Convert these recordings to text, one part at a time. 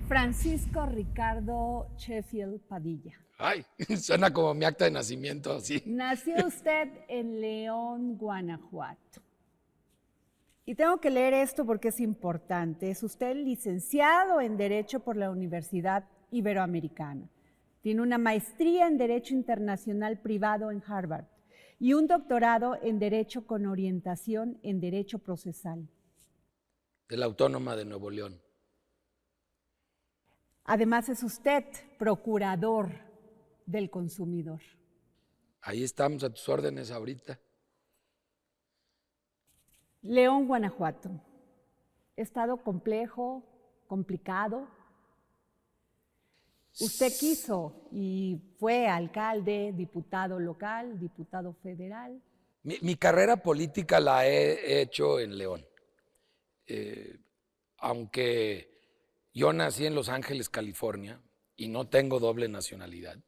Francisco Ricardo Sheffield Padilla. Ay, suena como mi acta de nacimiento, sí. Nació usted en León, Guanajuato. Y tengo que leer esto porque es importante. Es usted licenciado en Derecho por la Universidad Iberoamericana. Tiene una maestría en Derecho Internacional Privado en Harvard y un doctorado en Derecho con orientación en Derecho Procesal. De la Autónoma de Nuevo León. Además es usted procurador del consumidor. Ahí estamos a tus órdenes ahorita. León, Guanajuato. Estado complejo, complicado. Usted quiso y fue alcalde, diputado local, diputado federal. Mi carrera política la he hecho en León. Aunque yo nací en Los Ángeles, California, y no tengo doble nacionalidad,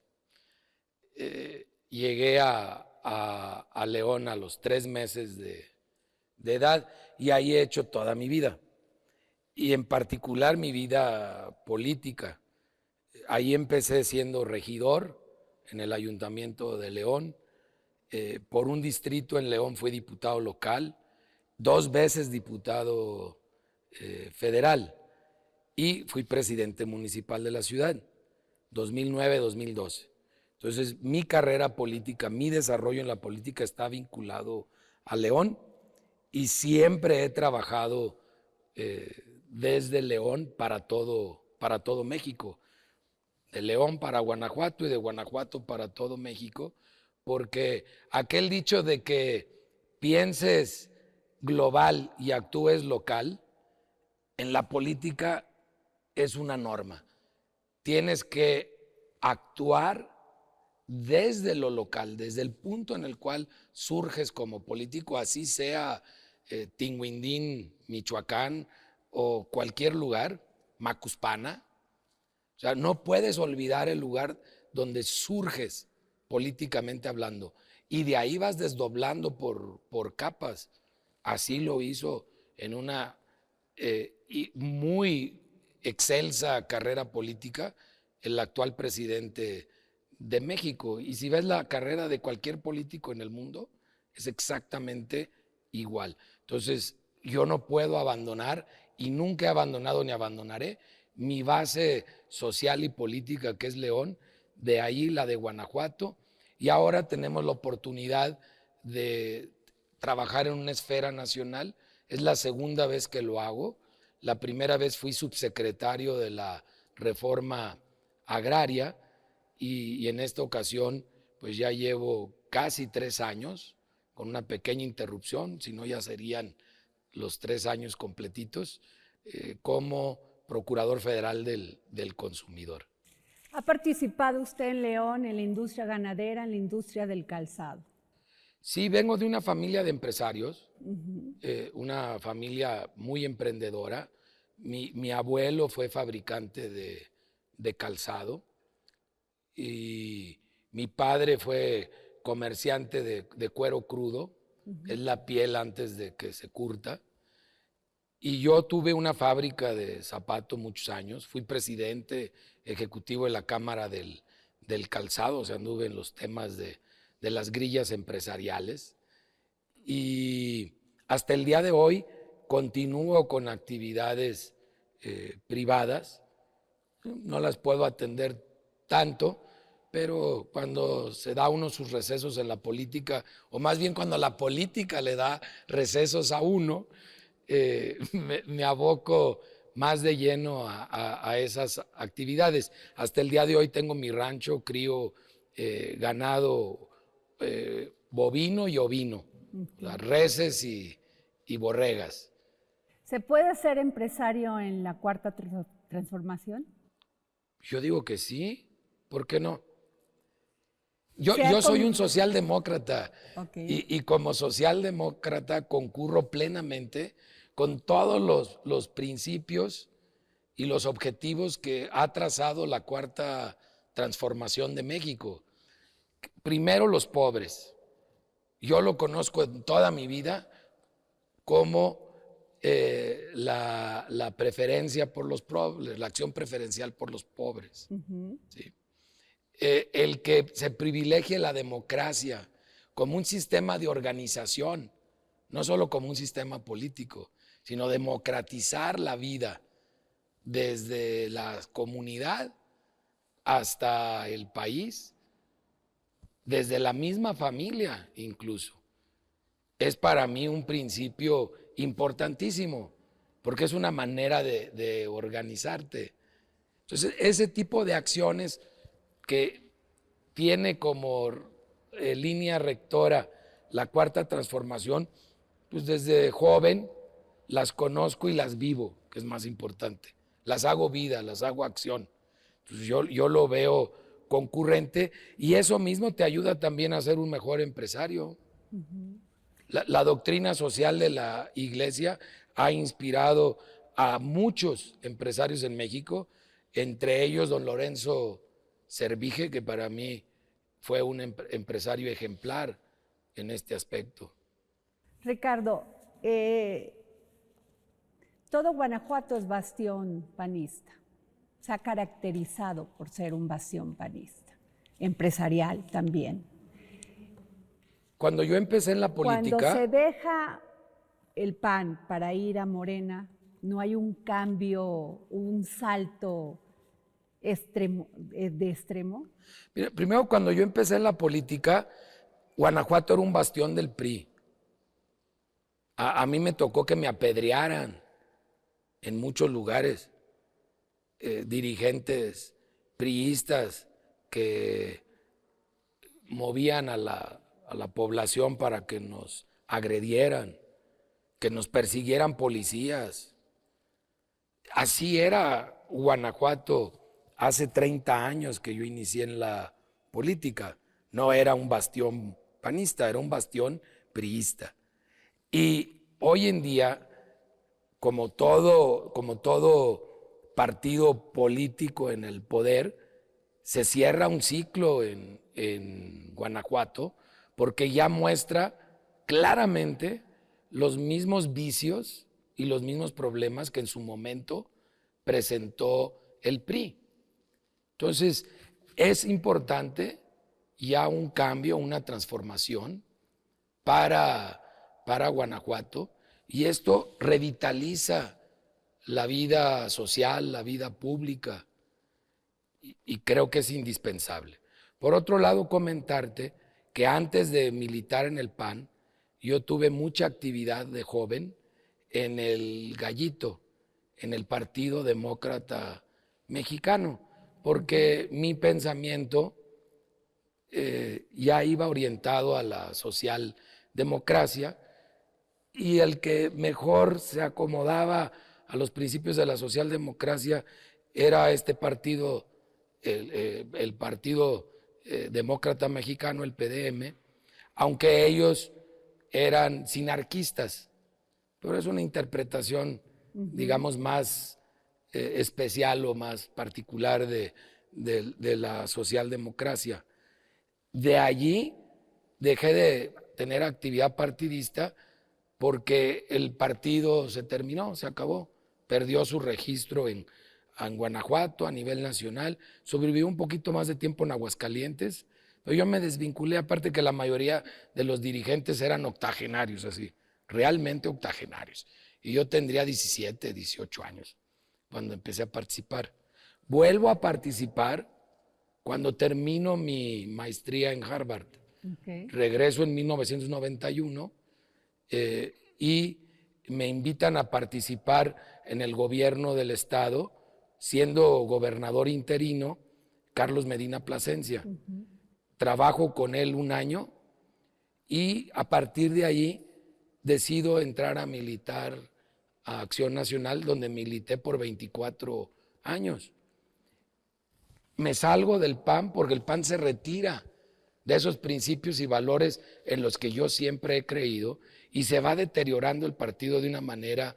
llegué a León a los 3 meses de edad y ahí he hecho toda mi vida. Y en particular mi vida política. Ahí empecé siendo regidor en el Ayuntamiento de León. Por un distrito en León fui diputado local, 2 veces diputado federal y fui presidente municipal de la ciudad, 2009-2012. Entonces mi carrera política, mi desarrollo en la política está vinculado a León y siempre he trabajado desde León para todo México. De León para Guanajuato y de Guanajuato para todo México, porque aquel dicho de que pienses global y actúes local, en la política es una norma. Tienes que actuar desde lo local, desde el punto en el cual surges como político, así sea Tinguindín, Michoacán o cualquier lugar, Macuspana. O sea, no puedes olvidar el lugar donde surges políticamente hablando y de ahí vas desdoblando por capas. Así lo hizo en una muy excelsa carrera política el actual presidente de México. Y si ves la carrera de cualquier político en el mundo, es exactamente igual. Entonces, yo no puedo abandonar y nunca he abandonado ni abandonaré mi base social y política, que es León, de ahí la de Guanajuato, y ahora tenemos la oportunidad de trabajar en una esfera nacional. Es la segunda vez que lo hago. La primera vez fui subsecretario de la reforma agraria y en esta ocasión pues ya llevo casi 3 años, con una pequeña interrupción, si no ya serían los 3 años completitos, como Procurador Federal del Consumidor. ¿Ha participado usted en León en la industria ganadera, en la industria del calzado? Sí, vengo de una familia de empresarios, una familia muy emprendedora. Mi abuelo fue fabricante de calzado y mi padre fue comerciante de cuero crudo, es la piel antes de que se curta. Y yo tuve una fábrica de zapatos muchos años, fui presidente ejecutivo de la Cámara del Calzado, o sea, anduve en los temas de las grillas empresariales. Y hasta el día de hoy continúo con actividades privadas, no las puedo atender tanto, pero cuando se da uno sus recesos en la política, o más bien cuando la política le da recesos a uno, me aboco más de lleno a esas actividades. Hasta el día de hoy tengo mi rancho, crío ganado bovino y ovino, las reses y borregas. ¿Se puede ser empresario en la cuarta transformación? Yo digo que sí, ¿por qué no? Yo soy un socialdemócrata y como socialdemócrata concurro plenamente con todos los principios y los objetivos que ha trazado la cuarta transformación de México. Primero, los pobres. Yo lo conozco en toda mi vida como la preferencia por los pobres, la acción preferencial por los pobres. ¿Sí? El que se privilegie la democracia como un sistema de organización, no solo como un sistema político, sino democratizar la vida desde la comunidad hasta el país, desde la misma familia incluso. Es para mí un principio importantísimo, porque es una manera de organizarte. Entonces, ese tipo de acciones que tiene como línea rectora la Cuarta Transformación, pues desde joven las conozco y las vivo, que es más importante. Las hago vida, las hago acción. Entonces yo lo veo concurrente y eso mismo te ayuda también a ser un mejor empresario. La doctrina social de la Iglesia ha inspirado a muchos empresarios en México, entre ellos don Lorenzo Servige, que para mí fue un empresario ejemplar en este aspecto. Ricardo, todo Guanajuato es bastión panista. Se ha caracterizado por ser un bastión panista, empresarial también. Cuando yo empecé en la política... Cuando se deja el PAN para ir a Morena, no hay un cambio, un salto de extremo. Mira, primero, cuando yo empecé en la política, Guanajuato era un bastión del PRI. A mí me tocó que me apedrearan en muchos lugares, dirigentes priistas que movían a la población para que nos agredieran, que nos persiguieran policías. Así era Guanajuato hace 30 años que yo inicié en la política. No era un bastión panista, era un bastión priista. Y hoy en día, como todo partido político en el poder, se cierra un ciclo en Guanajuato porque ya muestra claramente los mismos vicios y los mismos problemas que en su momento presentó el PRI. Entonces, es importante ya un cambio, una transformación para Guanajuato, y esto revitaliza la vida social, la vida pública, y creo que es indispensable. Por otro lado, comentarte que antes de militar en el PAN, yo tuve mucha actividad de joven en el Gallito, en el Partido Demócrata Mexicano, porque mi pensamiento ya iba orientado a la socialdemocracia, y el que mejor se acomodaba a los principios de la socialdemocracia era este partido, el Partido Demócrata Mexicano, el PDM, aunque ellos eran sinarquistas, pero es una interpretación, digamos, más especial o más particular de la socialdemocracia. De allí dejé de tener actividad partidista porque el partido se terminó, se acabó, perdió su registro en Guanajuato a nivel nacional, sobrevivió un poquito más de tiempo en Aguascalientes, pero yo me desvinculé, aparte que la mayoría de los dirigentes eran octogenarios, así, realmente octogenarios, y yo tendría 17, 18 años cuando empecé a participar. Vuelvo a participar cuando termino mi maestría en Harvard. Okay. Regreso en 1991 y me invitan a participar en el gobierno del estado, siendo gobernador interino Carlos Medina Plasencia. Trabajo con él un año y a partir de ahí decido entrar a militar a Acción Nacional, donde milité por 24 años. Me salgo del PAN porque el PAN se retira de esos principios y valores en los que yo siempre he creído, y se va deteriorando el partido de una manera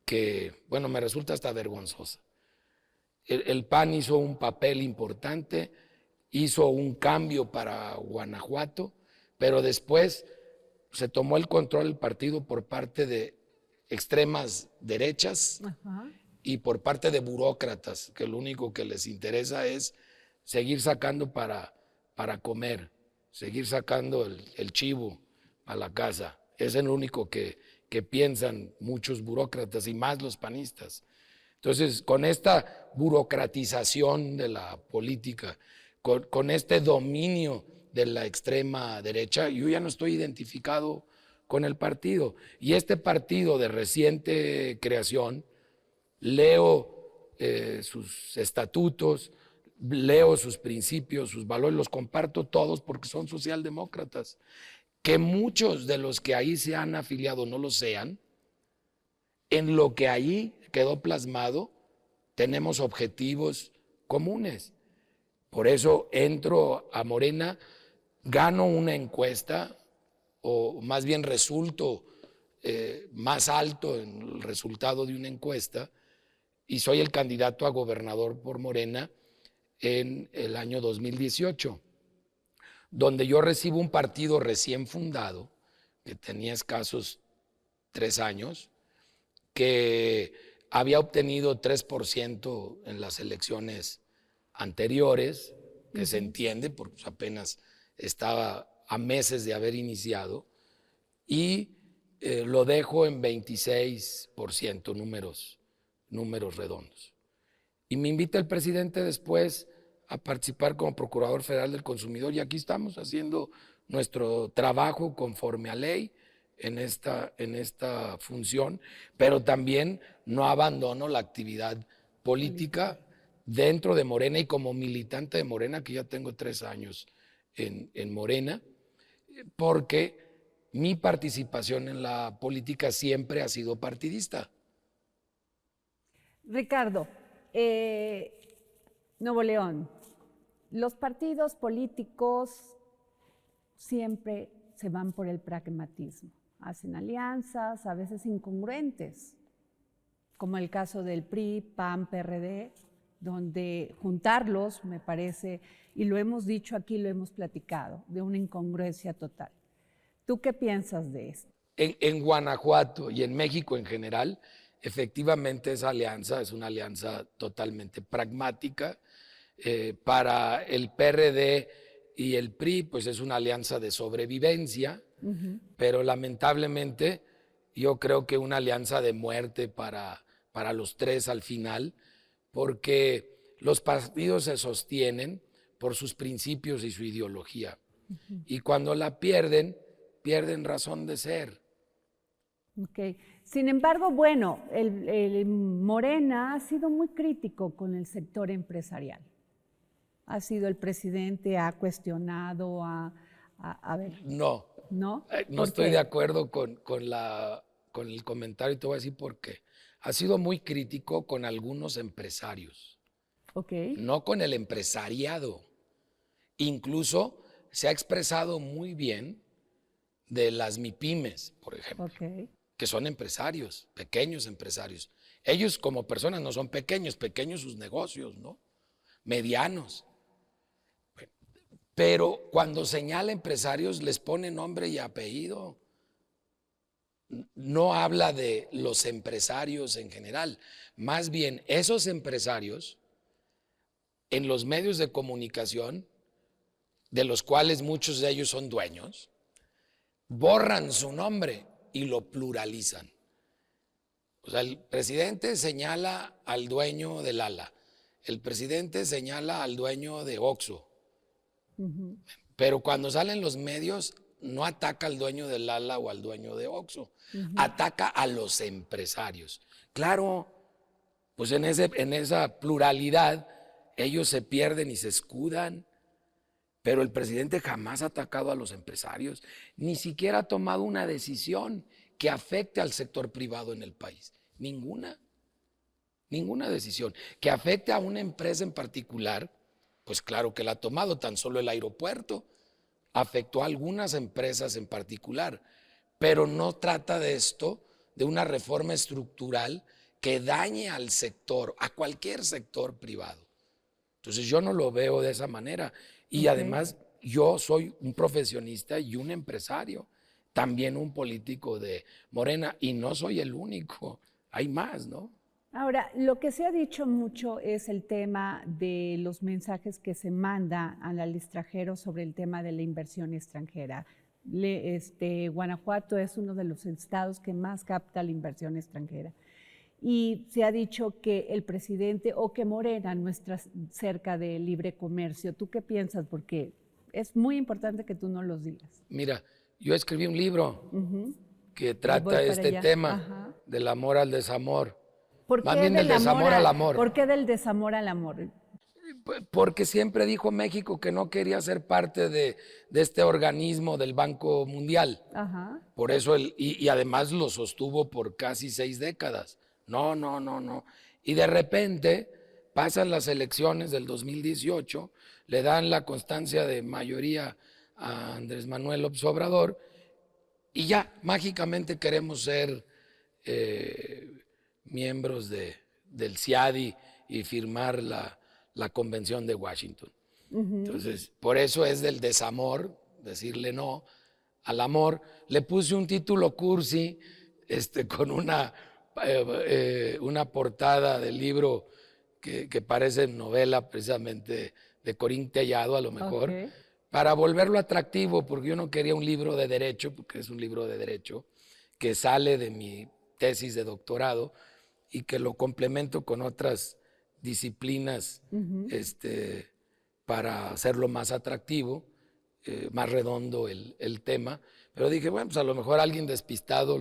que, bueno, me resulta hasta vergonzosa. El PAN hizo un papel importante, hizo un cambio para Guanajuato, pero después se tomó el control del partido por parte de extremas derechas Ajá. y por parte de burócratas, que lo único que les interesa es seguir sacando para comer, seguir sacando el chivo a la casa. Es el único que piensan muchos burócratas y más los panistas. Entonces, con esta burocratización de la política, con este dominio de la extrema derecha, yo ya no estoy identificado con el partido. Y este partido de reciente creación, leo sus estatutos, leo sus principios, sus valores, los comparto todos porque son socialdemócratas. Que muchos de los que ahí se han afiliado no lo sean, en lo que ahí quedó plasmado, tenemos objetivos comunes. Por eso entro a Morena, gano una encuesta, o más bien resulto más alto en el resultado de una encuesta, y soy el candidato a gobernador por Morena en el año 2018, donde yo recibo un partido recién fundado, que tenía escasos 3 años, que había obtenido 3% en las elecciones anteriores, que se entiende porque apenas estaba a meses de haber iniciado, y lo dejo en 26%, números redondos. Y me invita el presidente después a participar como Procurador Federal del Consumidor, y aquí estamos haciendo nuestro trabajo conforme a ley en esta función, pero también no abandono la actividad política dentro de Morena y como militante de Morena, que ya tengo 3 años en Morena, porque mi participación en la política siempre ha sido partidista. Ricardo, Nuevo León, los partidos políticos siempre se van por el pragmatismo. Hacen alianzas, a veces incongruentes, como el caso del PRI, PAN, PRD, donde juntarlos, me parece, y lo hemos dicho aquí, lo hemos platicado, de una incongruencia total. ¿Tú qué piensas de esto? En Guanajuato y en México en general, efectivamente esa alianza es una alianza totalmente pragmática. Para el PRD y el PRI, pues es una alianza de sobrevivencia, pero lamentablemente yo creo que una alianza de muerte para los 3 al final, porque los partidos se sostienen por sus principios y su ideología. Y cuando la pierden razón de ser. Okay. Sin embargo, bueno, el Morena ha sido muy crítico con el sector empresarial. Ha sido el presidente, ha cuestionado, a ver. No. ¿No? No estoy de acuerdo con el comentario y te voy a decir por qué. Ha sido muy crítico con algunos empresarios. Okay. No con el empresariado. Incluso se ha expresado muy bien de las MIPYMES, por ejemplo, que son empresarios, pequeños empresarios. Ellos como personas no son pequeños sus negocios, ¿no? Medianos. Pero cuando señala empresarios les pone nombre y apellido. No habla de los empresarios en general. Más bien, esos empresarios en los medios de comunicación, de los cuales muchos de ellos son dueños, borran su nombre y lo pluralizan. O sea, el presidente señala al dueño del ALA, el presidente señala al dueño de Oxxo, pero cuando salen los medios no ataca al dueño del ALA o al dueño de Oxxo, ataca a los empresarios. Claro, pues en esa pluralidad ellos se pierden y se escudan. Pero el presidente jamás ha atacado a los empresarios, ni siquiera ha tomado una decisión que afecte al sector privado en el país. Ninguna decisión. Que afecte a una empresa en particular, pues claro que la ha tomado, tan solo el aeropuerto afectó a algunas empresas en particular, pero no trata de esto, de una reforma estructural que dañe al sector, a cualquier sector privado. Entonces yo no lo veo de esa manera. Y además yo soy un profesionista y un empresario, también un político de Morena, y no soy el único, hay más, ¿no? Ahora, lo que se ha dicho mucho es el tema de los mensajes que se manda al extranjero sobre el tema de la inversión extranjera. Guanajuato es uno de los estados que más capta la inversión extranjera. Y se ha dicho que el presidente o que Morena no está cerca del libre comercio. ¿Tú qué piensas? Porque es muy importante que tú no los digas. Mira, yo escribí un libro que Voy trata para este allá. tema Ajá. del amor al desamor. ¿Por Más qué bien del del amor desamor al amor. ¿Por qué del desamor al amor? Porque siempre dijo México que no quería ser parte de este organismo del Banco Mundial. Ajá. Por eso, y además lo sostuvo por casi 6 décadas. No, no, no, no. Y de repente pasan las elecciones del 2018, le dan la constancia de mayoría a Andrés Manuel López Obrador y ya, mágicamente queremos ser miembros del CIADI y firmar la Convención de Washington. Entonces, por eso es del desamor, decirle no al amor. Le puse un título cursi con una portada del libro que parece novela precisamente de Corín Tellado, a lo mejor, Ok. para volverlo atractivo, porque yo no quería un libro de derecho, porque es un libro de derecho que sale de mi tesis de doctorado y que lo complemento con otras disciplinas para hacerlo más atractivo, más redondo el tema. Pero dije, bueno, pues a lo mejor alguien despistado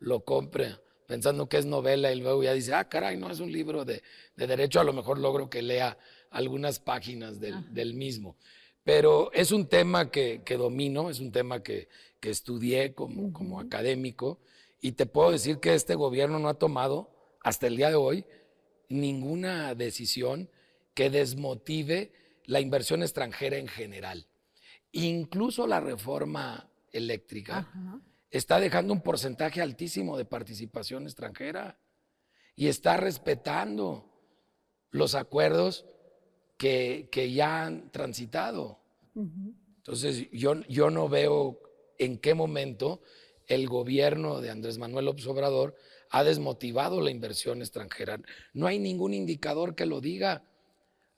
lo compre pensando que es novela y luego ya dice, ah, caray, no es un libro de derecho, a lo mejor logro que lea algunas páginas del mismo. Pero es un tema que domino, es un tema que estudié como académico, y te puedo decir que este gobierno no ha tomado hasta el día de hoy ninguna decisión que desmotive la inversión extranjera en general. Incluso la reforma eléctrica está dejando un porcentaje altísimo de participación extranjera y está respetando los acuerdos que ya han transitado. Entonces, yo no veo en qué momento el gobierno de Andrés Manuel López Obrador ha desmotivado la inversión extranjera. No hay ningún indicador que lo diga.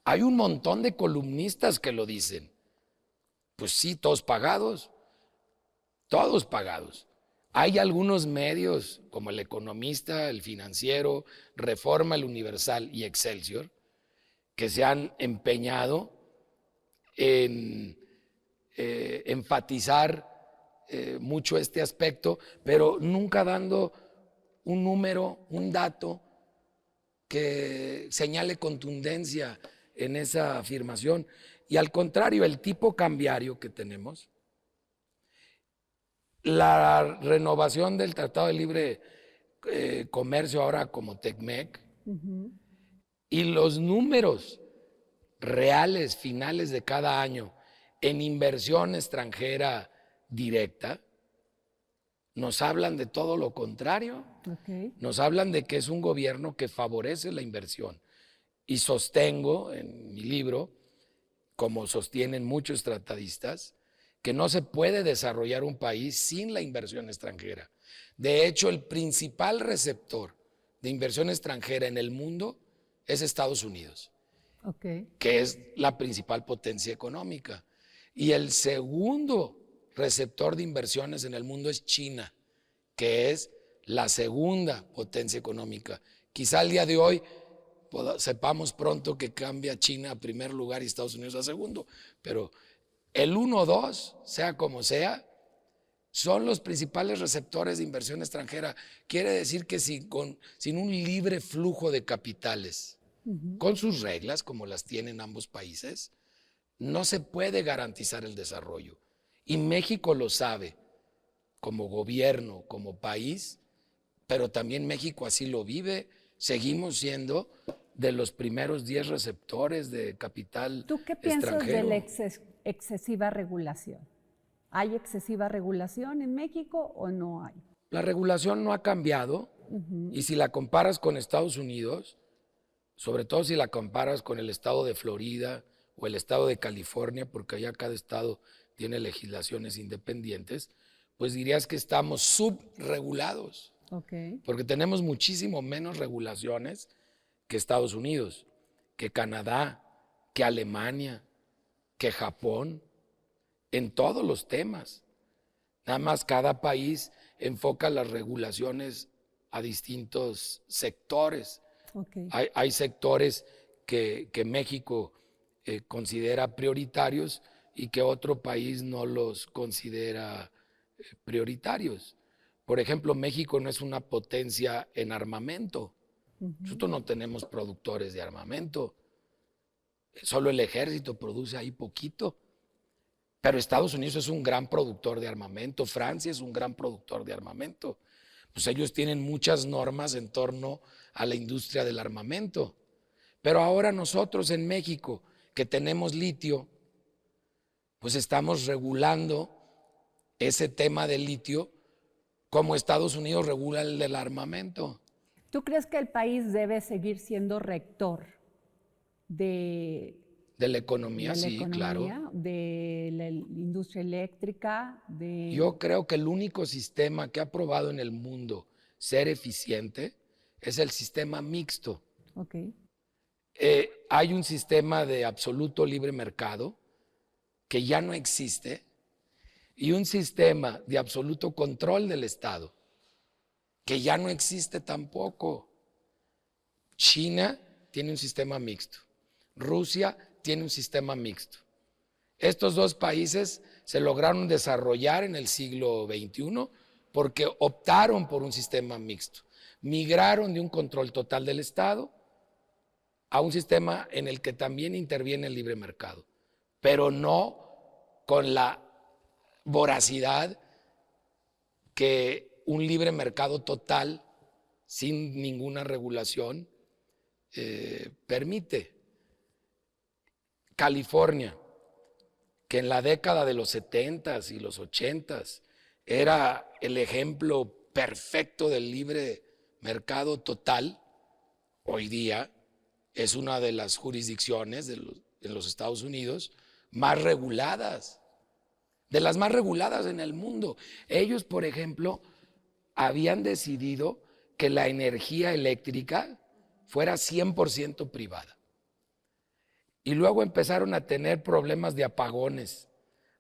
Hay un montón de columnistas que lo dicen. Pues sí, todos pagados. Todos pagados. Hay algunos medios como El Economista, El Financiero, Reforma, El Universal y Excelsior que se han empeñado en enfatizar mucho este aspecto, pero nunca dando un número, un dato que señale contundencia en esa afirmación. Y al contrario, el tipo cambiario que tenemos, la renovación del Tratado de Libre Comercio ahora como TECMEC y los números reales finales de cada año en inversión extranjera directa nos hablan de todo lo contrario. Nos hablan de que es un gobierno que favorece la inversión. Y sostengo en mi libro, como sostienen muchos tratadistas, que no se puede desarrollar un país sin la inversión extranjera. De hecho, el principal receptor de inversión extranjera en el mundo es Estados Unidos, que es la principal potencia económica. Y el segundo receptor de inversiones en el mundo es China, que es la segunda potencia económica. Quizá al día de hoy sepamos pronto que cambia China a primer lugar y Estados Unidos a segundo, pero el 1 o 2, sea como sea, son los principales receptores de inversión extranjera. Quiere decir que sin un libre flujo de capitales, con sus reglas, como las tienen ambos países, no se puede garantizar el desarrollo. Y México lo sabe, como gobierno, como país, pero también México así lo vive. Seguimos siendo de los primeros 10 receptores de capital extranjero. ¿Tú qué piensas de la excesiva regulación? ¿Hay excesiva regulación en México o no hay? La regulación no ha cambiado y si la comparas con Estados Unidos, sobre todo si la comparas con el estado de Florida o el estado de California, porque allá cada estado tiene legislaciones independientes, pues dirías que estamos subregulados, Ok. porque tenemos muchísimo menos regulaciones que Estados Unidos, que Canadá, que Alemania, que Japón, en todos los temas. Nada más cada país enfoca las regulaciones a distintos sectores. Ok. Hay sectores que México considera prioritarios y que otro país no los considera prioritarios. Por ejemplo, México no es una potencia en armamento. Nosotros no tenemos productores de armamento. Solo el ejército produce ahí poquito. Pero Estados Unidos es un gran productor de armamento. Francia es un gran productor de armamento. Pues ellos tienen muchas normas en torno a la industria del armamento. Pero ahora nosotros en México, que tenemos litio, pues estamos regulando ese tema del litio como Estados Unidos regula el del armamento. ¿Tú crees que el país debe seguir siendo rector de De la economía, la sí, economía, claro. de la industria eléctrica, de... Yo creo que el único sistema que ha probado en el mundo ser eficiente es el sistema mixto. Ok. Hay un sistema de absoluto libre mercado que ya no existe y un sistema de absoluto control del Estado que ya no existe tampoco. China tiene un sistema mixto. Rusia tiene un sistema mixto. Estos dos países se lograron desarrollar en el siglo XXI porque optaron por un sistema mixto. Migraron de un control total del Estado a un sistema en el que también interviene el libre mercado, pero no con la voracidad que un libre mercado total, sin ninguna regulación, permite. California, que en la década de los 70s y los 80s era el ejemplo perfecto del libre mercado total, hoy día es una de las jurisdicciones en los Estados Unidos más reguladas, de las más reguladas en el mundo. Ellos, por ejemplo, habían decidido que la energía eléctrica fuera 100% privada. Y luego empezaron a tener problemas de apagones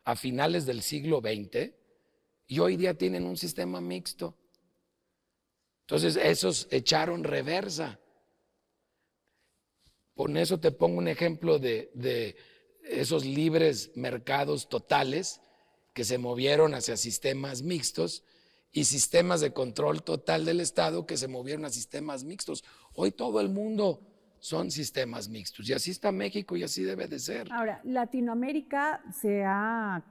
a finales del siglo XX y hoy día tienen un sistema mixto. Entonces esos echaron reversa. Con eso te pongo un ejemplo de esos libres mercados totales que se movieron hacia sistemas mixtos y sistemas de control total del Estado que se movieron a sistemas mixtos. Hoy todo el mundo son sistemas mixtos y así está México y así debe de ser. Ahora, Latinoamérica se ha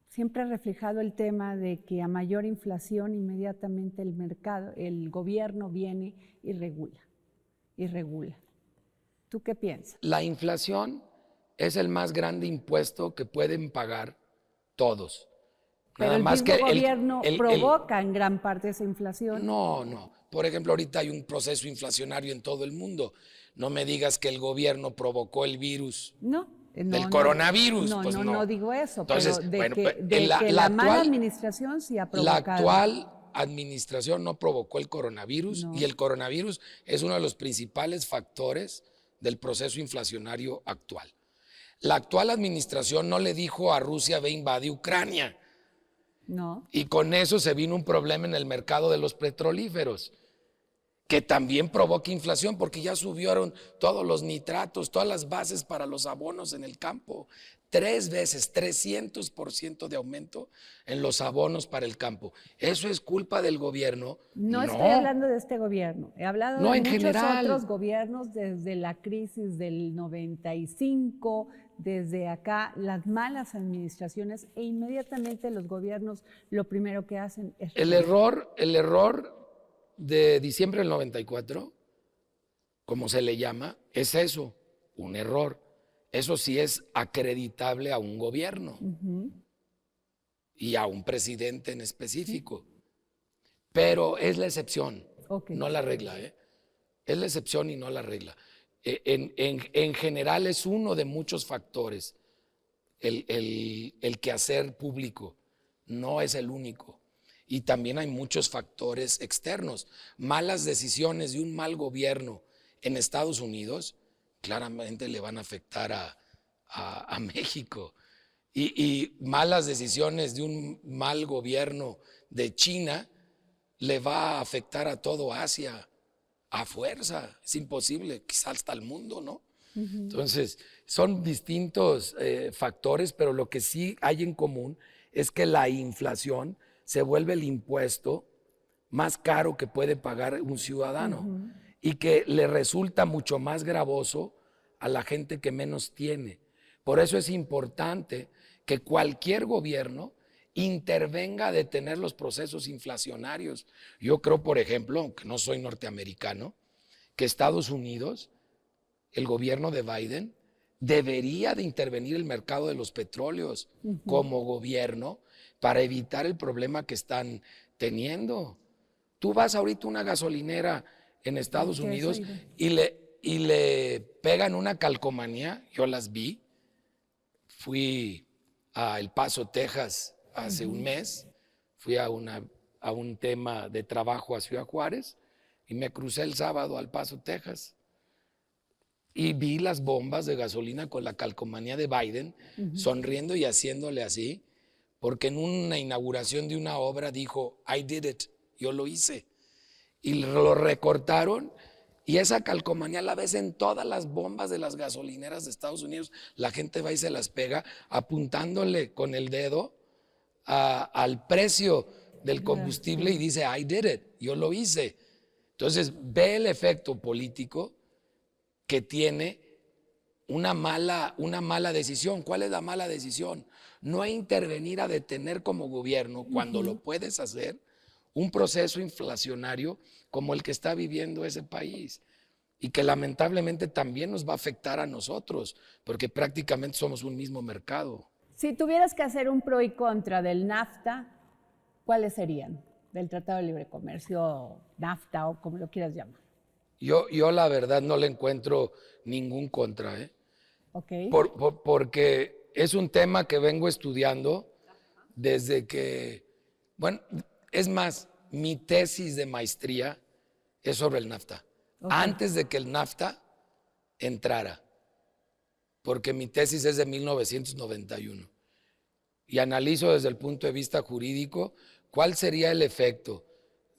siempre reflejado el tema de que a mayor inflación inmediatamente el mercado, el gobierno viene y regula, y regula. ¿Tú qué piensas? La inflación es el más grande impuesto que pueden pagar todos. Pero el mismo gobierno provoca en gran parte esa inflación. No. Por ejemplo, ahorita hay un proceso inflacionario en todo el mundo. No me digas que el gobierno provocó el virus. Del coronavirus. No, pues no digo eso. Entonces, pero la mala administración sí ha provocado. La actual administración no provocó el coronavirus y el coronavirus es uno de los principales factores del proceso inflacionario actual. La actual administración no le dijo a Rusia ve invade Ucrania. No. Y con eso se vino un problema en el mercado de los petrolíferos, que también provoca inflación porque ya subieron todos los nitratos, todas las bases para los abonos en el campo. 3 veces, 300% de aumento en los abonos para el campo. ¿Eso es culpa del gobierno? No estoy hablando de este gobierno. He hablado de muchos general. otros gobiernos desde la crisis del 95, desde acá, las malas administraciones e inmediatamente los gobiernos lo primero que hacen es... El error de diciembre del 94, como se le llama, es eso, un error. Eso sí es acreditable a un gobierno y a un presidente en específico. Pero es la excepción, no la regla. Es la excepción y no la regla. En general es uno de muchos factores el quehacer público no es el único. Y también hay muchos factores externos. Malas decisiones de un mal gobierno en Estados Unidos claramente le van a afectar a México. Y malas decisiones de un mal gobierno de China le va a afectar a todo Asia a fuerza. Es imposible, quizás hasta el mundo, ¿no? Entonces, son distintos factores, pero lo que sí hay en común es que la inflación se vuelve el impuesto más caro que puede pagar un ciudadano y que le resulta mucho más gravoso a la gente que menos tiene. Por eso es importante que cualquier gobierno intervenga a detener los procesos inflacionarios. Yo creo, por ejemplo, aunque no soy norteamericano, que Estados Unidos, el gobierno de Biden, debería de intervenir el mercado de los petróleos como gobierno para evitar el problema que están teniendo. Tú vas ahorita a una gasolinera en Estados Unidos y le pegan una calcomanía. Yo las vi. Fui a El Paso, Texas, hace un mes. Fui a un tema de trabajo a Ciudad Juárez y me crucé el sábado al Paso, Texas. Y vi las bombas de gasolina con la calcomanía de Biden, sonriendo y haciéndole así, porque en una inauguración de una obra dijo, I did it, yo lo hice. Y lo recortaron y esa calcomanía la ves en todas las bombas de las gasolineras de Estados Unidos. La gente va y se las pega apuntándole con el dedo al precio del combustible y dice, I did it, yo lo hice. Entonces ve el efecto político que tiene una mala decisión. ¿Cuál es la mala decisión? No intervenir a detener como gobierno, cuando lo puedes hacer, un proceso inflacionario como el que está viviendo ese país y que lamentablemente también nos va a afectar a nosotros, porque prácticamente somos un mismo mercado. Si tuvieras que hacer un pro y contra del NAFTA, ¿cuáles serían? Del Tratado de Libre Comercio, NAFTA o como lo quieras llamar. Yo la verdad no le encuentro ningún contra, ¿eh? Okay. Porque es un tema que vengo estudiando desde que, bueno, es más, mi tesis de maestría es sobre el NAFTA, antes de que el NAFTA entrara, porque mi tesis es de 1991 y analizo desde el punto de vista jurídico cuál sería el efecto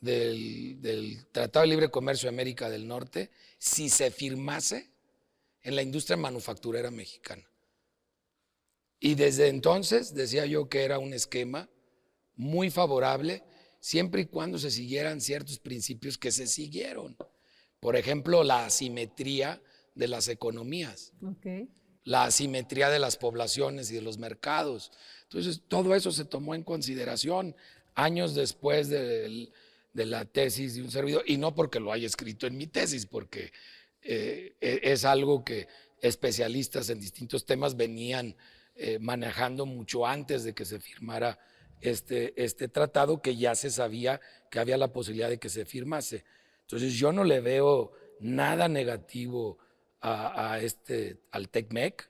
del Tratado de Libre Comercio de América del Norte si se firmase en la industria manufacturera mexicana. Y desde entonces decía yo que era un esquema muy favorable siempre y cuando se siguieran ciertos principios que se siguieron. Por ejemplo, la asimetría de las economías, la asimetría de las poblaciones y de los mercados. Entonces, todo eso se tomó en consideración años después de la tesis de un servidor, y no porque lo haya escrito en mi tesis, porque es algo que especialistas en distintos temas venían manejando mucho antes de que se firmara este tratado, que ya se sabía que había la posibilidad de que se firmase. Entonces yo no le veo nada negativo al TECMEC.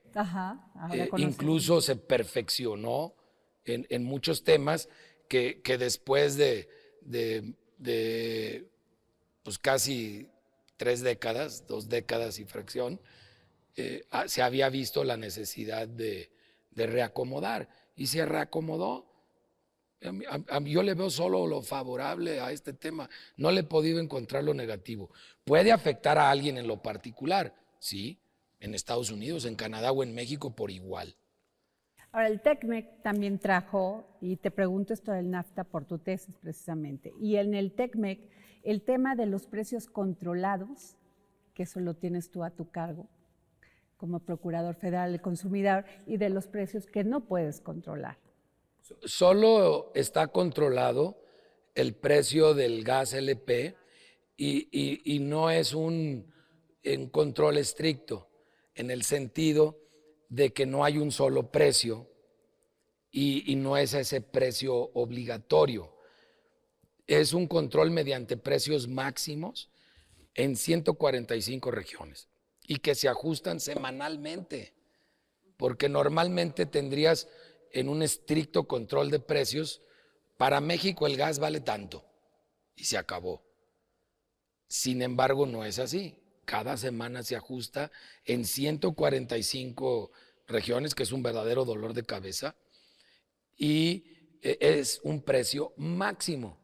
Incluso se perfeccionó en muchos temas que después de pues casi 3 décadas, 2 décadas y fracción, se había visto la necesidad de reacomodar y se reacomodó. Yo le veo solo lo favorable a este tema, no le he podido encontrar lo negativo. ¿Puede afectar a alguien en lo particular? Sí, en Estados Unidos, en Canadá o en México por igual. Ahora, el TECMEC también trajo, y te pregunto esto del NAFTA por tu tesis precisamente, y en el TECMEC el tema de los precios controlados, que eso lo tienes tú a tu cargo como Procurador Federal del Consumidor, y de los precios que no puedes controlar. Solo está controlado el precio del gas LP y no es un control estricto, en el sentido de que no hay un solo precio y no es ese precio obligatorio. Es un control mediante precios máximos en 145 regiones y que se ajustan semanalmente, porque normalmente tendrías en un estricto control de precios para México el gas vale tanto y se acabó. Sin embargo, no es así. Cada semana se ajusta en 145 regiones, que es un verdadero dolor de cabeza, y es un precio máximo.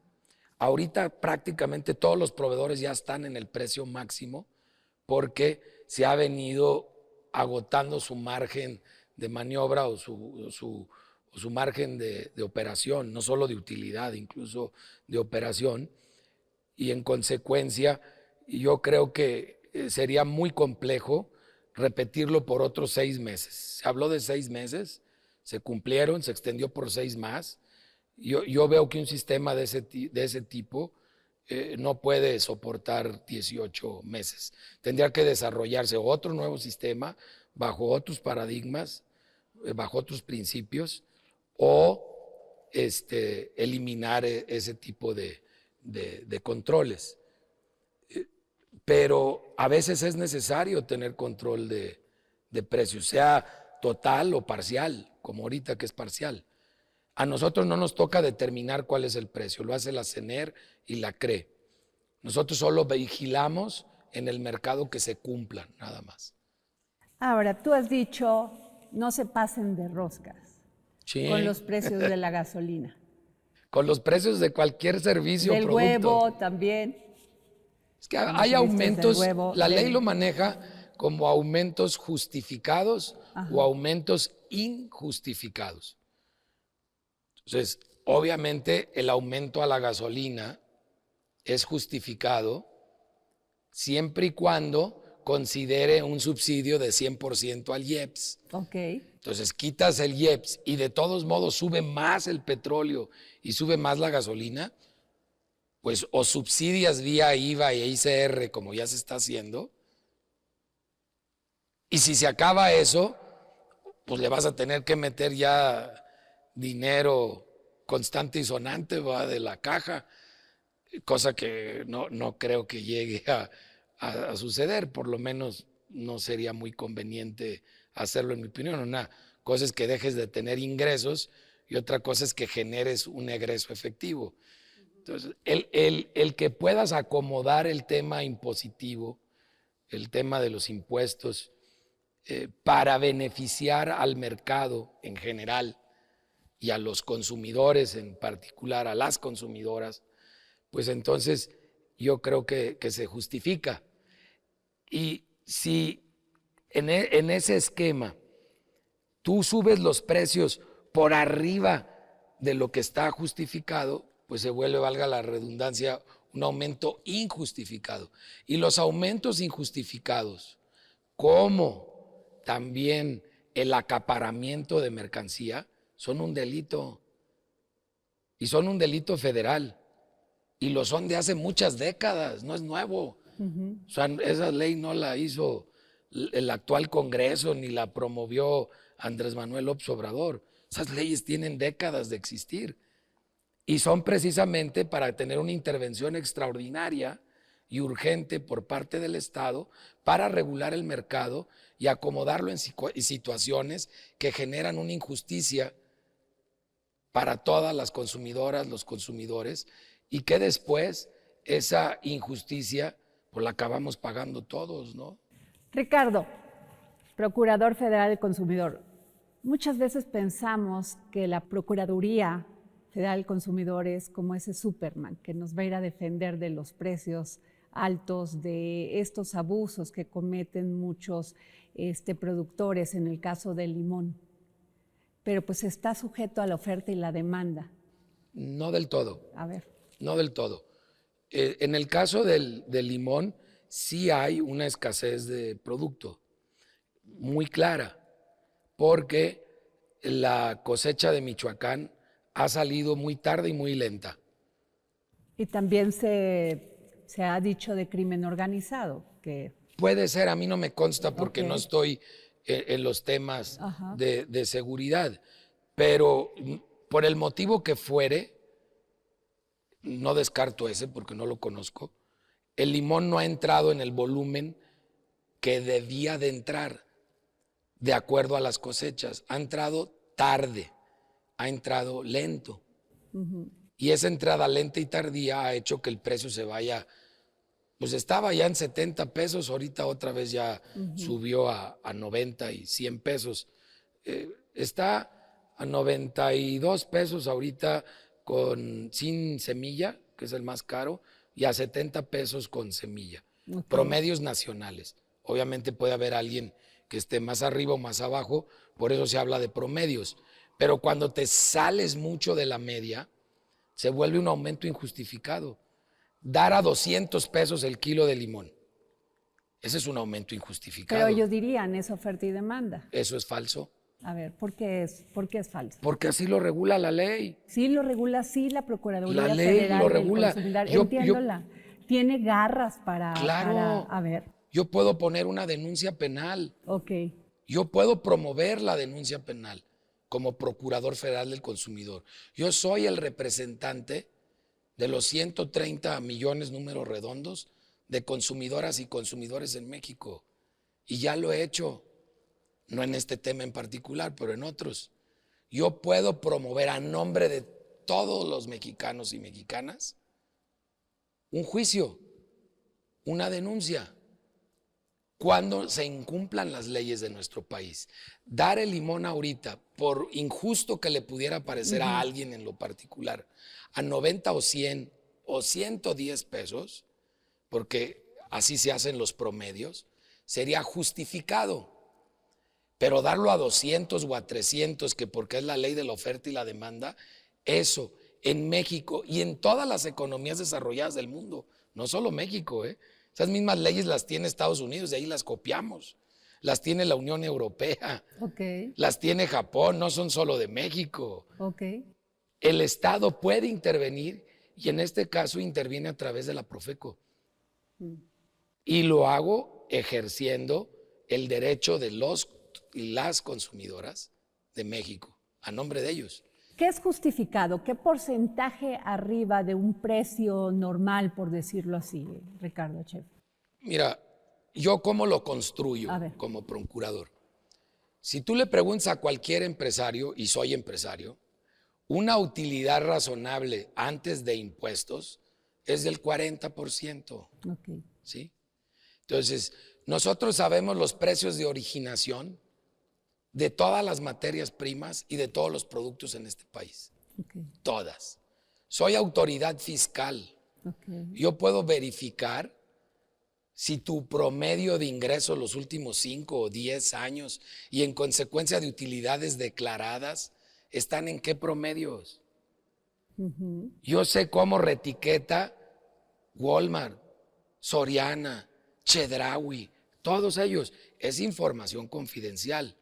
Ahorita prácticamente todos los proveedores ya están en el precio máximo porque se ha venido agotando su margen de maniobra o su margen de operación, no solo de utilidad, incluso de operación. Y en consecuencia, yo creo que sería muy complejo repetirlo por otros 6 meses. Se habló de 6 meses, se cumplieron, se extendió por 6 más. Yo veo que un sistema de ese tipo no puede soportar 18 meses. Tendría que desarrollarse otro nuevo sistema bajo otros paradigmas, bajo otros principios, o eliminar ese tipo de controles. Pero a veces es necesario tener control de precios, sea total o parcial, como ahorita que es parcial. A nosotros no nos toca determinar cuál es el precio, lo hace la CNER y la CRE. Nosotros solo vigilamos en el mercado que se cumplan, nada más. Ahora, tú has dicho, no se pasen de roscas Sí. con los precios de la gasolina. Con los precios de cualquier servicio o Del producto. huevo también. Es que Cuando hay subiste aumentos, del huevo, la ley lo maneja como aumentos justificados o aumentos injustificados. Entonces, obviamente el aumento a la gasolina es justificado siempre y cuando considere un subsidio de 100% al IEPS. Ok. Entonces quitas el IEPS y de todos modos sube más el petróleo y sube más la gasolina, pues o subsidias vía IVA e ICR como ya se está haciendo, y si se acaba eso, pues le vas a tener que meter ya dinero constante y sonante, ¿va?, de la caja, cosa que no creo que llegue a suceder, por lo menos no sería muy conveniente hacerlo, en mi opinión. Una cosa es que dejes de tener ingresos y otra cosa es que generes un egreso efectivo. Entonces, el que puedas acomodar el tema impositivo, el tema de los impuestos, para beneficiar al mercado en general y a los consumidores en particular, a las consumidoras, pues entonces yo creo que se justifica. Y si en ese esquema tú subes los precios por arriba de lo que está justificado, pues se vuelve, valga la redundancia, un aumento injustificado. Y los aumentos injustificados, como también el acaparamiento de mercancía, son un delito. Y son un delito federal. Y lo son de hace muchas décadas, no es nuevo. O sea, esa ley no la hizo el actual Congreso ni la promovió Andrés Manuel López Obrador. Esas leyes tienen décadas de existir y son precisamente para tener una intervención extraordinaria y urgente por parte del Estado para regular el mercado y acomodarlo en situaciones que generan una injusticia para todas las consumidoras, los consumidores, y que después esa injusticia pues la acabamos pagando todos, ¿no? Ricardo, Procurador Federal del Consumidor, muchas veces pensamos que la Procuraduría Federal del Consumidor es como ese Superman que nos va a ir a defender de los precios altos, de estos abusos que cometen muchos productores en el caso del limón. Pero pues está sujeto a la oferta y la demanda. No del todo. A ver. No del todo. En el caso del limón, sí hay una escasez de producto muy clara, porque la cosecha de Michoacán ha salido muy tarde y muy lenta. Y también se ha dicho de crimen organizado. Que... Puede ser, a mí no me consta porque Okay. no estoy en los temas de seguridad, pero por el motivo que fuere, no descarto ese porque no lo conozco, el limón no ha entrado en el volumen que debía de entrar de acuerdo a las cosechas. Ha entrado tarde, ha entrado lento. Y esa entrada lenta y tardía ha hecho que el precio se vaya, pues estaba ya en 70 pesos, ahorita otra vez ya subió a 90 y 100 pesos. Está a 92 pesos ahorita sin semilla, que es el más caro, y a 70 pesos con semilla. Ok. Promedios nacionales. Obviamente puede haber alguien que esté más arriba o más abajo, por eso se habla de promedios. Pero cuando te sales mucho de la media, se vuelve un aumento injustificado. Dar a 200 pesos el kilo de limón, ese es un aumento injustificado. Pero ellos dirían, es oferta y demanda. Eso es falso. A ver, ¿por qué es falso? Porque así lo regula la ley. Sí lo regula, sí, la Procuraduría La ley Federal lo del regula. Consumidor. Yo- Entiéndola. Tiene garras Claro. a ver, Yo puedo poner una denuncia penal. ok. Yo puedo promover la denuncia penal como Procurador Federal del Consumidor. Yo soy el representante de los 130 millones, números redondos, de consumidoras y consumidores en México. Y ya lo he hecho, no en este tema en particular, pero en otros. Yo puedo promover a nombre de todos los mexicanos y mexicanas un juicio, una denuncia, cuando se incumplan las leyes de nuestro país. Dar el limón ahorita, por injusto que le pudiera parecer a alguien en lo particular, a 90 o 100 o 110 pesos, porque así se hacen los promedios, sería justificado. Pero darlo a 200 o a 300, que porque es la ley de la oferta y la demanda, eso en México y en todas las economías desarrolladas del mundo, no solo México, esas mismas leyes las tiene Estados Unidos, de ahí las copiamos, las tiene la Unión Europea, Ok, las tiene Japón, no son solo de México. ok. El Estado puede intervenir y en este caso interviene a través de la Profeco. Y lo hago ejerciendo el derecho de los y las consumidoras de México, a nombre de ellos. ¿Qué es justificado? ¿Qué porcentaje arriba de un precio normal, por decirlo así, Ricardo Chef? Mira, yo cómo lo construyo A ver. como procurador. Si tú le preguntas a cualquier empresario, y soy empresario, una utilidad razonable antes de impuestos es del 40%, Ok. ¿sí? Entonces, nosotros sabemos los precios de originación de todas las materias primas y de todos los productos en este país. Ok, Todas. Soy autoridad fiscal. ok. Yo puedo verificar si tu promedio de ingresos los últimos 5 o 10 años y en consecuencia de utilidades declaradas están en qué promedios. Yo sé cómo retiqueta Walmart, Soriana, Chedraui, todos ellos. Es información confidencial.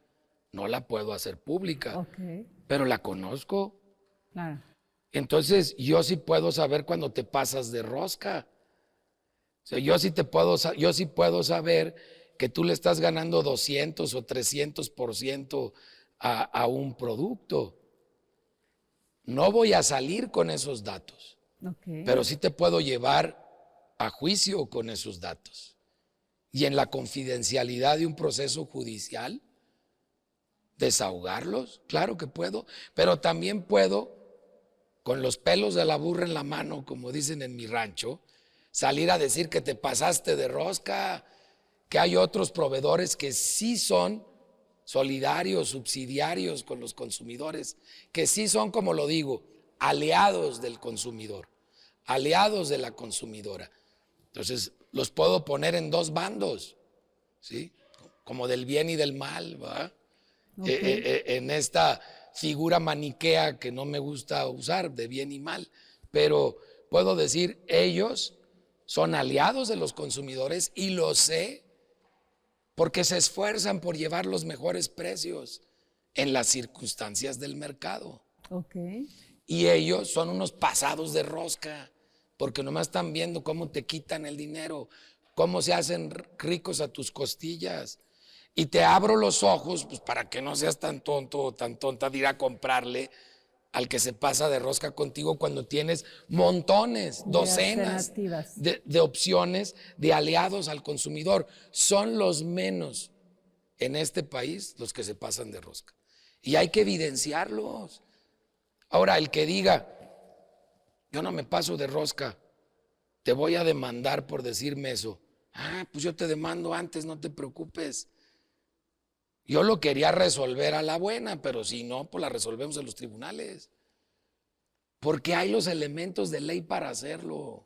No la puedo hacer pública, Ok, pero la conozco. claro. Entonces, yo sí puedo saber cuando te pasas de rosca. O sea, yo sí puedo saber que tú le estás ganando 200 o 300% a un producto. No voy a salir con esos datos, Ok. pero sí te puedo llevar a juicio con esos datos. Y en la confidencialidad de un proceso judicial, desahogarlos, claro que puedo, pero también puedo, con los pelos de la burra en la mano, como dicen en mi rancho, salir a decir que te pasaste de rosca, que hay otros proveedores que sí son solidarios, subsidiarios con los consumidores, que sí son, como lo digo, aliados del consumidor, aliados de la consumidora. Entonces, los puedo poner en dos bandos, ¿sí? Como del bien y del mal, ¿va? Ok. En esta figura maniquea que no me gusta usar, de bien y mal, pero puedo decir, ellos son aliados de los consumidores y lo sé porque se esfuerzan por llevar los mejores precios en las circunstancias del mercado. Ok. Y ellos son unos pasados de rosca, porque nomás están viendo cómo te quitan el dinero, cómo se hacen ricos a tus costillas. Y te abro los ojos, pues para que no seas tan tonto o tan tonta de ir a comprarle al que se pasa de rosca contigo cuando tienes montones, De docenas alternativas. de opciones de aliados al consumidor. Son los menos en este país los que se pasan de rosca. Y hay que evidenciarlos. Ahora, el que diga, yo no me paso de rosca, te voy a demandar por decirme eso. Pues yo te demando antes, no te preocupes. Yo lo quería resolver a la buena, pero si no, pues la resolvemos en los tribunales. Porque hay los elementos de ley para hacerlo.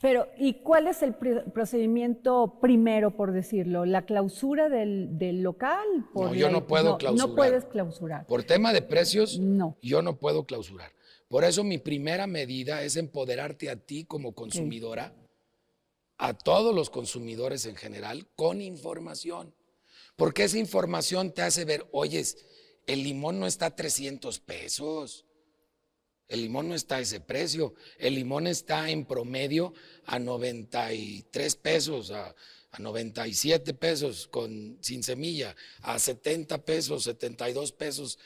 Pero, ¿y cuál es el procedimiento primero, por decirlo? ¿La clausura del local? No, yo no puedo clausurar. No puedes clausurar. Por tema de precios, no. Yo no puedo clausurar. Por eso mi primera medida es empoderarte a ti como consumidora, a todos los consumidores en general, con información. Porque esa información te hace ver, oyes, el limón no está a 300 pesos. El limón no está a ese precio. El limón está en promedio a 93 pesos, a 97 pesos sin semilla, a 70 pesos, 72 pesos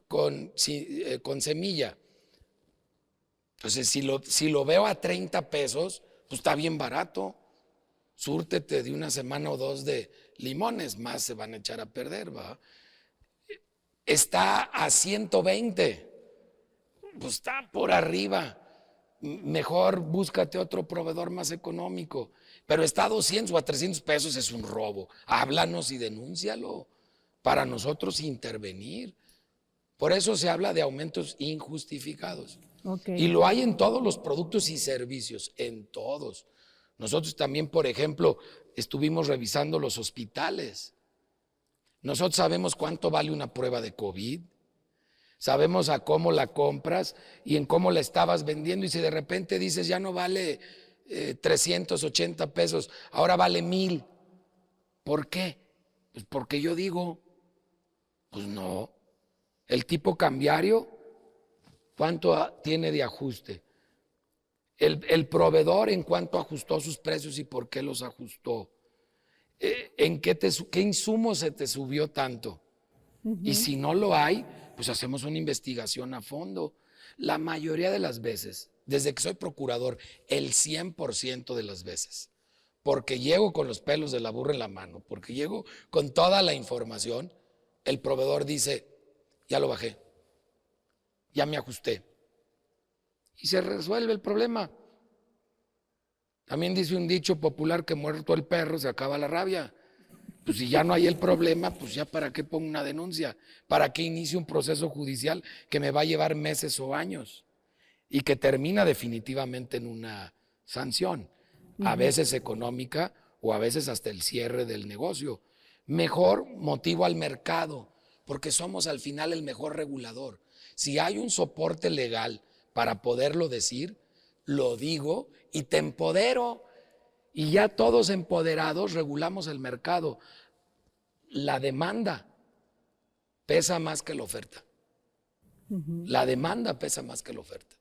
con semilla. Entonces, si lo veo a 30 pesos, pues está bien barato. Súrtete de una semana o dos de limones, más se van a echar a perder, ¿va? Está a 120. Pues está por arriba. Mejor búscate otro proveedor más económico. Pero está a 200 o a 300 pesos, es un robo. Háblanos y denúncialo para nosotros intervenir. Por eso se habla de aumentos injustificados. Y lo hay en todos los productos y servicios, en todos. Nosotros también, por ejemplo, estuvimos revisando los hospitales. Nosotros sabemos cuánto vale una prueba de COVID. Sabemos a cómo la compras y en cómo la estabas vendiendo. Y si de repente dices, ya no vale 380 pesos, ahora vale 1,000. ¿Por qué? Pues porque yo digo, pues no. El tipo cambiario, ¿cuánto tiene de ajuste? El proveedor, ¿en cuánto ajustó sus precios y por qué los ajustó? ¿En qué insumo se te subió tanto? Y si no lo hay, pues hacemos una investigación a fondo. La mayoría de las veces, desde que soy procurador, el 100% de las veces, porque llego con los pelos de la burra en la mano, porque llego con toda la información, el proveedor dice, ya lo bajé, ya me ajusté. Y se resuelve el problema. También dice un dicho popular que muerto el perro se acaba la rabia. Pues si ya no hay el problema, pues ya para qué pongo una denuncia, para qué inicie un proceso judicial que me va a llevar meses o años y que termina definitivamente en una sanción, a veces económica o a veces hasta el cierre del negocio. Mejor motivo al mercado, porque somos al final el mejor regulador. Si hay un soporte legal para poderlo decir, lo digo y te empodero. Y ya todos empoderados regulamos el mercado. La demanda pesa más que la oferta. La demanda pesa más que la oferta.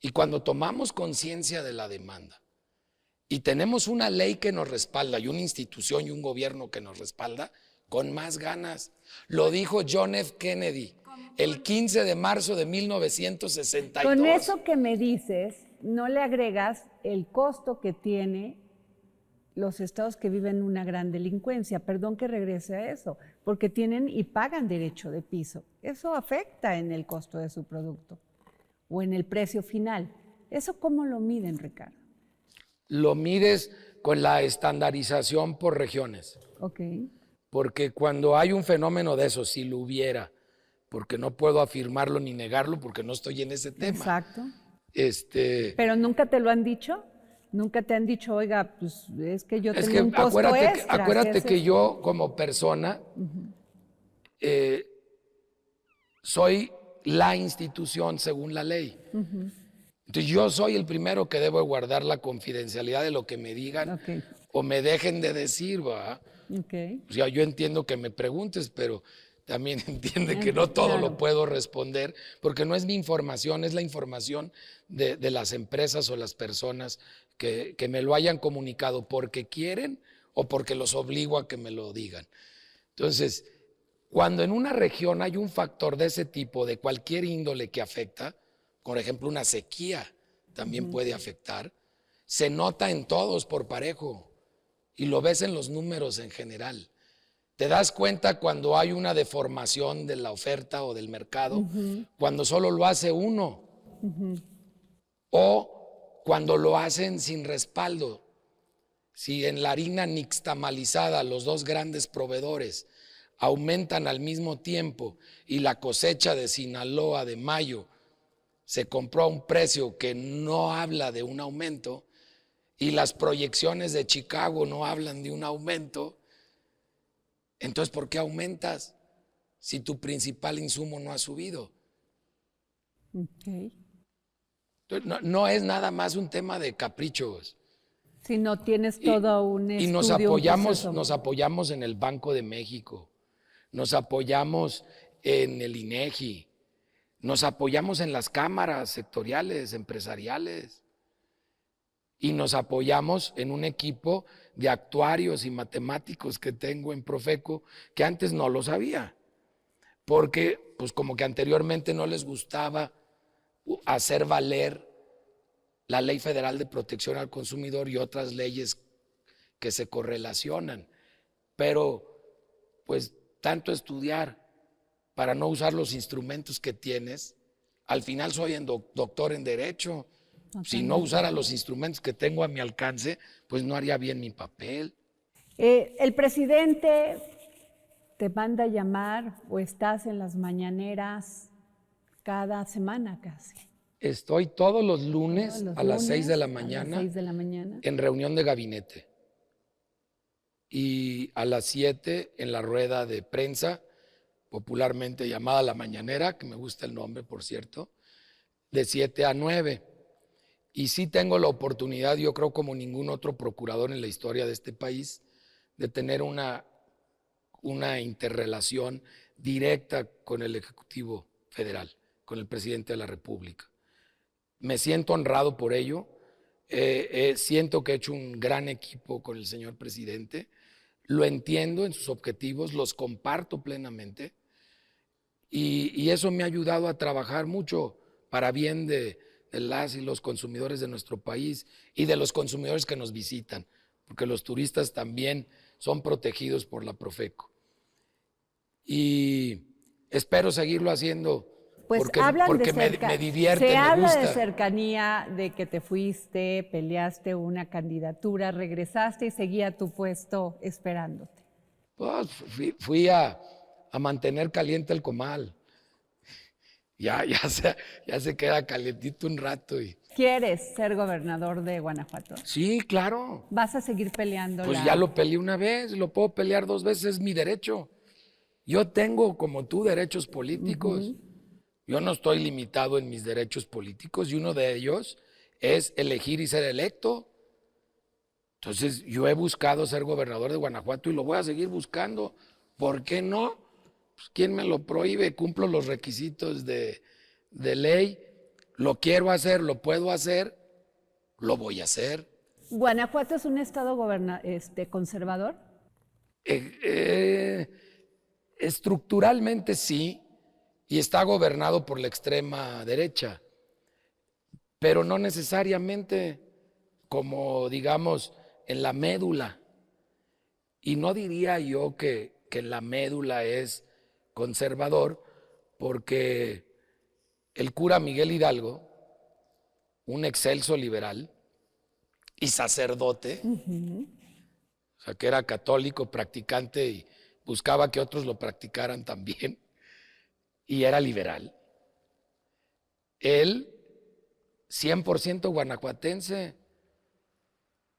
Y cuando tomamos conciencia de la demanda y tenemos una ley que nos respalda y una institución y un gobierno que nos respalda, con más ganas. Lo dijo John F. Kennedy el 15 de marzo de 1962. Con eso que me dices, no le agregas el costo que tiene los estados que viven una gran delincuencia. Perdón que regrese a eso, porque tienen y pagan derecho de piso. Eso afecta en el costo de su producto o en el precio final. ¿Eso cómo lo miden, Ricardo? Lo mides con la estandarización por regiones. Ok. Porque cuando hay un fenómeno de eso, si lo hubiera, porque no puedo afirmarlo ni negarlo porque no estoy en ese tema. Exacto. Pero nunca te lo han dicho. Nunca te han dicho, oiga, pues es que yo tengo un costo extra. Acuérdate que yo como persona soy la institución según la ley. Entonces yo soy el primero que debo guardar la confidencialidad de lo que me digan o me dejen de decir, ¿va? O sea, yo entiendo que me preguntes, pero también entiende que no todo lo puedo responder, porque no es mi información, es la información de las empresas o las personas que me lo hayan comunicado porque quieren o porque los obligo a que me lo digan. Entonces, cuando en una región hay un factor de ese tipo, de cualquier índole que afecta, por ejemplo, una sequía también puede afectar, se nota en todos por parejo y lo ves en los números en general. Te das cuenta cuando hay una deformación de la oferta o del mercado, cuando solo lo hace uno. o cuando lo hacen sin respaldo. Si en la harina nixtamalizada los dos grandes proveedores aumentan al mismo tiempo y la cosecha de Sinaloa de mayo se compró a un precio que no habla de un aumento y las proyecciones de Chicago no hablan de un aumento, entonces ¿por qué aumentas si tu principal insumo no ha subido? Okay. No es nada más un tema de caprichos. Si no tienes todo un Y estudio, un proceso. nos apoyamos en el Banco de México, nos apoyamos en el INEGI, nos apoyamos en las cámaras sectoriales, empresariales, y nos apoyamos en un equipo de actuarios y matemáticos que tengo en Profeco, que antes no lo sabía, porque pues como que anteriormente no les gustaba hacer valer la Ley Federal de Protección al Consumidor y otras leyes que se correlacionan. Pero, pues, tanto estudiar para no usar los instrumentos que tienes, al final soy doctor en Derecho. Si no usara los instrumentos que tengo a mi alcance, pues no haría bien mi papel. El presidente te manda a llamar o estás en las mañaneras cada semana casi. Estoy todos los lunes a las 6 de la A las mañana 6 de la mañana. en reunión de gabinete y a las 7 en la rueda de prensa, popularmente llamada La Mañanera, que me gusta el nombre, por cierto, de 7 a 9. Y sí tengo la oportunidad, yo creo como ningún otro procurador en la historia de este país, de tener una interrelación directa con el Ejecutivo Federal, con el presidente de la República. Me siento honrado por ello, siento que he hecho un gran equipo con el señor presidente, lo entiendo en sus objetivos, los comparto plenamente y eso me ha ayudado a trabajar mucho para bien de las y los consumidores de nuestro país y de los consumidores que nos visitan, porque los turistas también son protegidos por la Profeco. Y espero seguirlo haciendo. Pues porque me divierte, se me habla gusta. de cercanía, de que te fuiste, peleaste una candidatura, regresaste y seguía tu puesto esperándote. Pues fui a mantener caliente el comal. Ya se queda calientito un rato. ¿Quieres ser gobernador de Guanajuato? Sí, claro. ¿Vas a seguir peleando? Pues ya lo peleé una vez, lo puedo pelear 2 veces, es mi derecho. Yo tengo, como tú, derechos políticos. Yo no estoy limitado en mis derechos políticos y uno de ellos es elegir y ser electo. Entonces, yo he buscado ser gobernador de Guanajuato y lo voy a seguir buscando. ¿Por qué no? Pues, ¿quién me lo prohíbe? Cumplo los requisitos de ley. Lo quiero hacer, lo puedo hacer, lo voy a hacer. ¿Guanajuato es un estado conservador? Estructuralmente sí, y está gobernado por la extrema derecha, pero no necesariamente como, digamos, en la médula. Y no diría yo que en la médula es conservador, porque el cura Miguel Hidalgo, un excelso liberal y sacerdote, o sea, que era católico, practicante y buscaba que otros lo practicaran también, y era liberal. Él, 100% guanajuatense,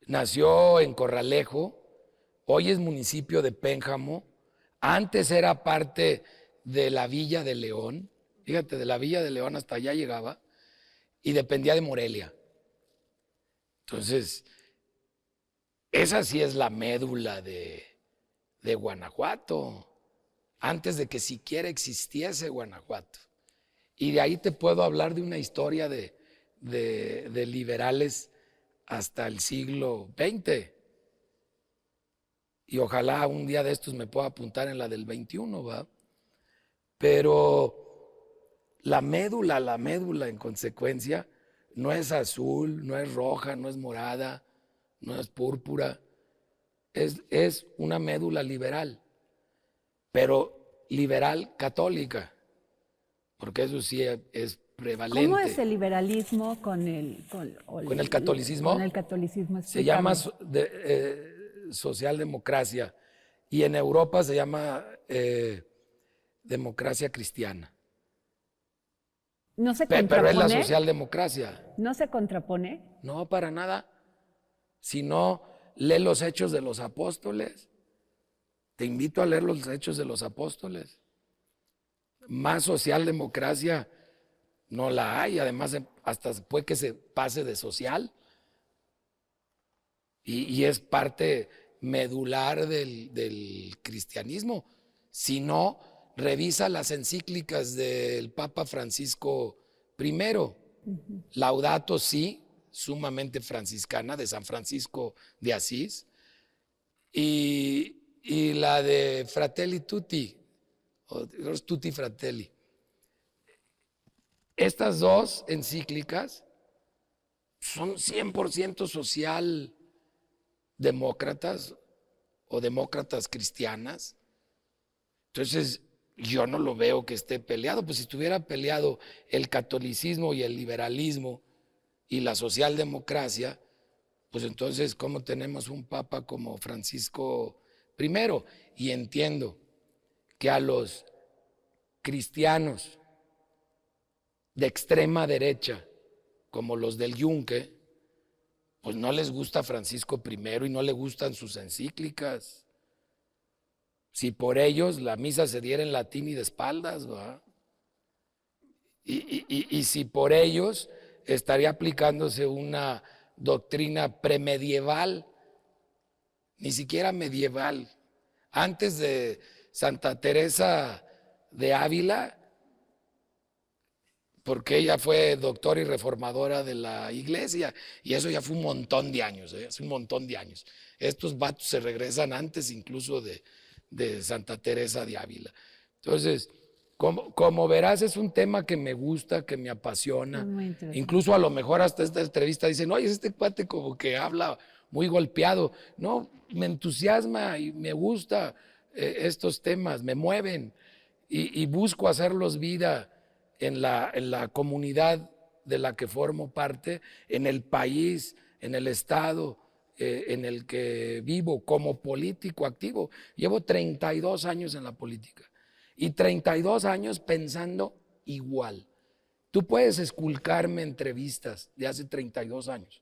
nació en Corralejo, hoy es municipio de Pénjamo, antes era parte de la Villa de León, fíjate, de la Villa de León hasta allá llegaba, y dependía de Morelia. Entonces, esa sí es la médula de Guanajuato, antes de que siquiera existiese Guanajuato. Y de ahí te puedo hablar de una historia de liberales hasta el siglo XX. Y ojalá un día de estos me pueda apuntar en la del XXI, ¿va? Pero la médula en consecuencia, no es azul, no es roja, no es morada, no es púrpura. Es una médula liberal, pero liberal católica, porque eso sí es prevalente. ¿Cómo es el liberalismo con ¿Con el catolicismo? Con el catolicismo. Se llama socialdemocracia y en Europa se llama democracia cristiana. ¿No se Pero contrapone? es la socialdemocracia. ¿No se contrapone? No, para nada. Si no, lee los Hechos de los Apóstoles. Te invito a leer los Hechos de los Apóstoles. Más socialdemocracia no la hay. Además, hasta puede que se pase de social. Y es parte medular del cristianismo. Si no, revisa las encíclicas del Papa Francisco I. Laudato Si, sumamente franciscana, de San Francisco de Asís, y la de Fratelli Tutti, o Tutti Fratelli. Estas dos encíclicas son 100% socialdemócratas o demócratas cristianas. Entonces, yo no lo veo que esté peleado. Pues si estuviera peleado el catolicismo y el liberalismo y la socialdemocracia, pues entonces, ¿cómo tenemos un papa como Francisco I? Y entiendo que a los cristianos de extrema derecha, como los del Yunque, pues no les gusta Francisco I y no les gustan sus encíclicas. Si por ellos la misa se diera en latín y de espaldas, ¿verdad? Y si por ellos estaría aplicándose una doctrina premedieval, ni siquiera medieval. Antes de Santa Teresa de Ávila, porque ella fue doctora y reformadora de la iglesia, y eso ya fue un montón de años, hace un montón de años. Estos vatos se regresan antes incluso de Santa Teresa de Ávila. Entonces, como verás, es un tema que me gusta, que me apasiona. Incluso a lo mejor hasta esta entrevista dicen, oye, este cuate como que habla muy golpeado. No, me entusiasma y me gusta estos temas, me mueven y busco hacerlos vida en la comunidad de la que formo parte, en el país, en el estado en el que vivo como político activo. Llevo 32 años en la política y 32 años pensando igual. Tú puedes esculcarme entrevistas de hace 32 años.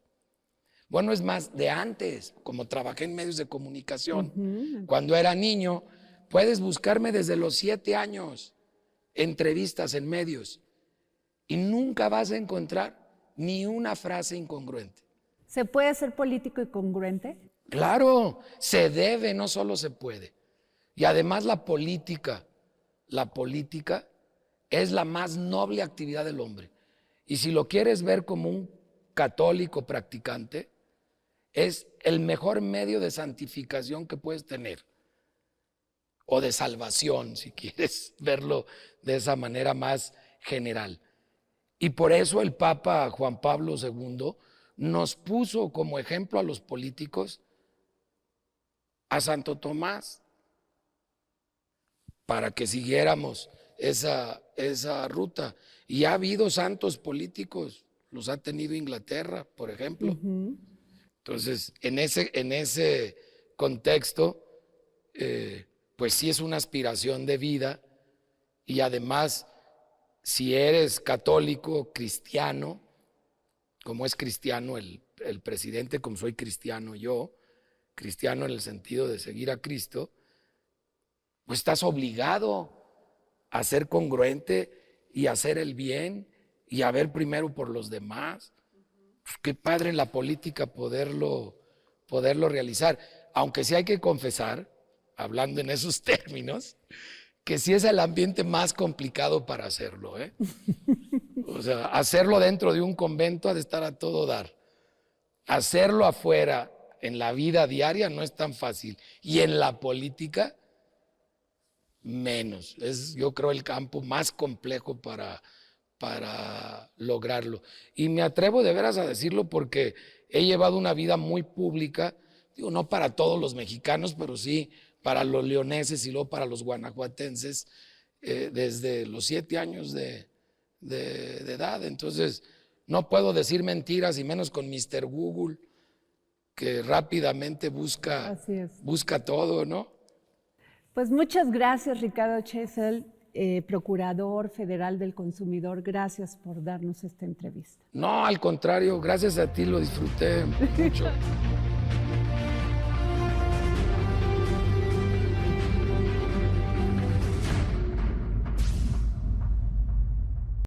Bueno, es más, de antes, como trabajé en medios de comunicación, cuando era niño, puedes buscarme desde los 7 años, entrevistas en medios, y nunca vas a encontrar ni una frase incongruente. ¿Se puede ser político y congruente? Claro, se debe, no solo se puede. Y además la política es la más noble actividad del hombre. Y si lo quieres ver como un católico practicante, es el mejor medio de santificación que puedes tener. O de salvación, si quieres verlo de esa manera más general. Y por eso el Papa Juan Pablo II nos puso como ejemplo a los políticos a Santo Tomás para que siguiéramos esa ruta. Y ha habido santos políticos, los ha tenido Inglaterra, por ejemplo. Entonces, en ese contexto, pues sí es una aspiración de vida y además, si eres católico, cristiano, como es cristiano el presidente, como soy cristiano yo, cristiano en el sentido de seguir a Cristo, pues estás obligado a ser congruente y a hacer el bien y a ver primero por los demás. Pues qué padre en la política poderlo realizar, aunque sí hay que confesar, hablando en esos términos, que sí es el ambiente más complicado para hacerlo, ¿eh? O sea, hacerlo dentro de un convento ha de estar a todo dar. Hacerlo afuera, en la vida diaria, no es tan fácil. Y en la política, menos. Es, yo creo, el campo más complejo para lograrlo. Y me atrevo de veras a decirlo porque he llevado una vida muy pública, digo, no para todos los mexicanos, pero sí para los leoneses y luego para los guanajuatenses, desde los 7 años de de edad. Entonces, no puedo decir mentiras, y menos con Mr. Google, que rápidamente busca todo, ¿no? Pues muchas gracias, Ricardo Chesel, Procurador Federal del Consumidor. Gracias por darnos esta entrevista. No, al contrario, gracias a ti, lo disfruté mucho.